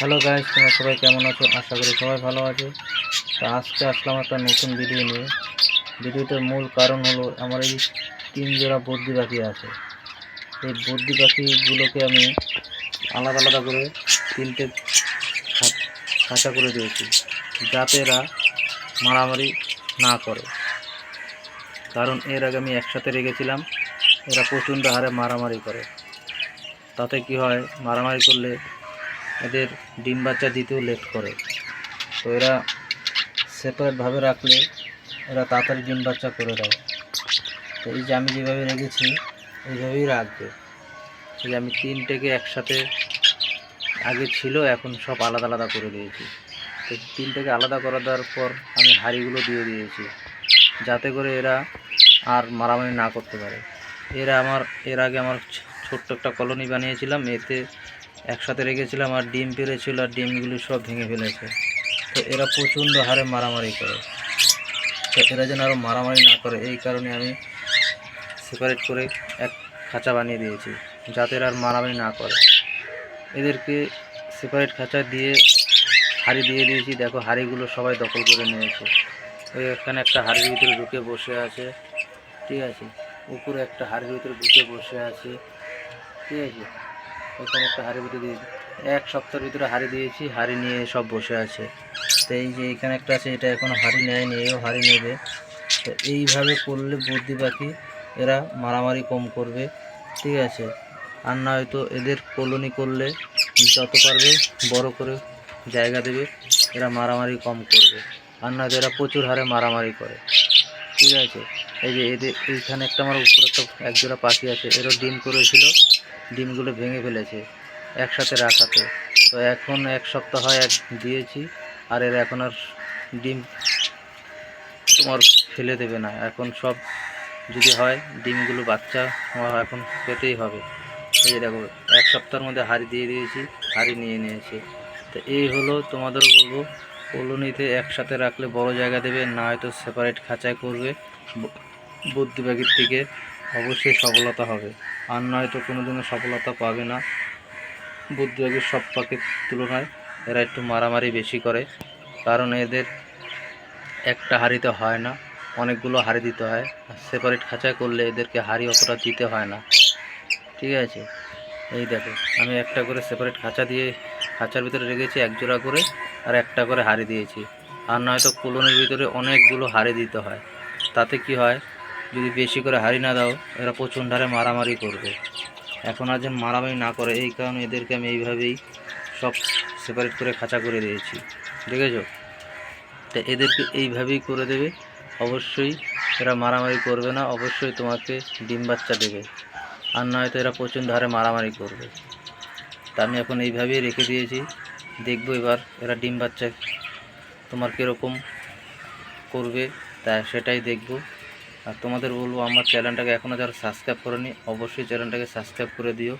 Hello guys, তোমরা সবাই কেমন আছো? আশা করি সবাই ভালো আছে। তো আজকে আসলাম একটা নতুন ভিডিও নিয়ে। ভিডিওটার মূল কারণ হলো আমার এই 3 জোড়া বদ্রি পাখি আছে। এই বদ্রি পাখিগুলোকে আমি আলাদা আলাদা করে 3টে খাঁচা করে দিয়েছি, যাতে এরা মারামারি না করে। কারণ এর আগে আমি একসাথে রেখেছিলাম, এরা প্রচণ্ড হারে মারামারি করে। তাতে কি হয়, মারামারি করলে এদের ডিম বাচ্চা দিতেও লেট করে। তো এরা সেপারেটভাবে রাখলে এরা তাড়াতাড়ি ডিম বাচ্চা করে দেয়। তো এই যে আমি যেভাবে রেখেছি এইভাবেই রাখবে। এই যে আমি 3টেকে একসাথে আগে ছিল, এখন সব আলাদা আলাদা করে দিয়েছি। তো 3টেকে আলাদা করে দেওয়ার পর আমি হাঁড়িগুলো দিয়ে দিয়েছি, যাতে করে এরা আর মারামারি না করতে পারে। এর আগে আমার ছোট্ট একটা কলোনি বানিয়েছিলাম, এতে একসাথে রেখেছিলাম, আর ডিম পেড়েছিল, আর ডিমগুলো সব ভেঙে ফেলেছে। তো এরা প্রচণ্ড হারে মারামারি করে। তো এরা যেন আরও মারামারি না করে, এই কারণে আমি সেপারেট করে এক খাঁচা বানিয়ে দিয়েছি, যাতে এরা আর মারামারি না করে। এদেরকে সেপারেট খাঁচা দিয়ে হাঁড়ি দিয়ে দিয়েছি। দেখো, হাঁড়িগুলো সবাই দখল করে নিয়েছে। ওই এখানে একটা হাঁড়ির ভিতরে ঢুকে বসে আছে, ঠিক আছে। উপরে একটা হাঁড়ির ভিতরে ঢুকে বসে আছে, ঠিক আছে। এখানে একটা হাঁড়ির ভিতরে দিয়েছি, 1 সপ্তাহের ভিতরে হাঁড়ি দিয়েছি, হাঁড়ি নিয়ে সব বসে আছে। তো এই যে এখানে একটা আছে, এটা এখনও হাঁড়ি নেয়নি, এও হাঁড়ি নেবে। তো এইভাবে করলে বদ্রি পাখি এরা মারামারি কম করবে, ঠিক আছে। আর না হয়তো এদের কলোনি করলে যত পারবে বড় করে জায়গা দেবে, এরা মারামারি কম করবে। আর না হয়তো এরা প্রচুর হারে মারামারি করে, ঠিক আছে। এই যে এইখানে একটা আমার উপরে একটা একজোড়া পাখি আছে, এরও ডিম করেছিল, ডিমগুলো ভেঙে ফেলেছে একসাথে রাখাতে। তো এখন 1 সপ্তাহ হয় দিয়েছি, আর এর এখন আর ডিম তোমার ফেলে দেবে না। এখন সব যদি হয় ডিমগুলো বাচ্চা এখন পেতেই হবে। এই যে দেখো, 1 সপ্তাহের মধ্যে হাঁড়ি দিয়ে দিয়েছি, হাঁড়ি নিয়ে নিয়েছে। তো এই হলো, তোমাদের বলবো কলোনিতে একসাথে রাখলে বড় জায়গা দেবে, না হয়তো সেপারেট খাঁচায় করবে। বদ্রি পাখির থেকে অবশ্যই সফলতা হবে, আর নয়তো কোনোদিনও সফলতা পাবে না। বদ্রি পাখির সব পাখির তুলনায় এরা একটু মারামারি বেশি করে, কারণ এদের একটা হাঁড়িতে হয় না, অনেকগুলো হাঁড়ি দিতে হয়। সেপারেট খাঁচায় করলে এদেরকে হাঁড়ি অতটা দিতে হয় না, ঠিক আছে। এই দেখো, আমি একটা করে সেপারেট খাঁচা দিয়ে খাঁচার ভিতরে রেখেছি, একজোড়া করে, আর একটা করে হাঁড়ি দিয়েছি। আর নয়তো কলোনির ভিতরে অনেকগুলো হাঁড়ি দিতে হয়। তাতে কি হয়, যদি বেশি করে হাঁড়ি না দাও, এরা প্রচণ্ড হারে মারামারি করবে। এখন আর যেন মারামারি না করে, এই কারণে এদেরকে আমি এইভাবেই সব সেপারেট করে খাঁচা করে দিয়েছি, দেখেছো। তো এদেরকে এইভাবেই করে দেবে, অবশ্যই এরা মারামারি করবে না, অবশ্যই তোমাকে ডিম বাচ্চা দেবে। আর নয়তো এরা প্রচণ্ড হারে মারামারি করবে। তা আমি এখন এইভাবেই রেখে দিয়েছি, দেখবো এবার এরা ডিম বাচ্চা তোমার কীরকম করবে, তা সেটাই দেখব। আর তোমাদের বলবো, আমার চ্যানেলটাকে এখনও যারা সাবস্ক্রাইব করেনি, অবশ্যই চ্যানেলটাকে সাবস্ক্রাইব করে দিও।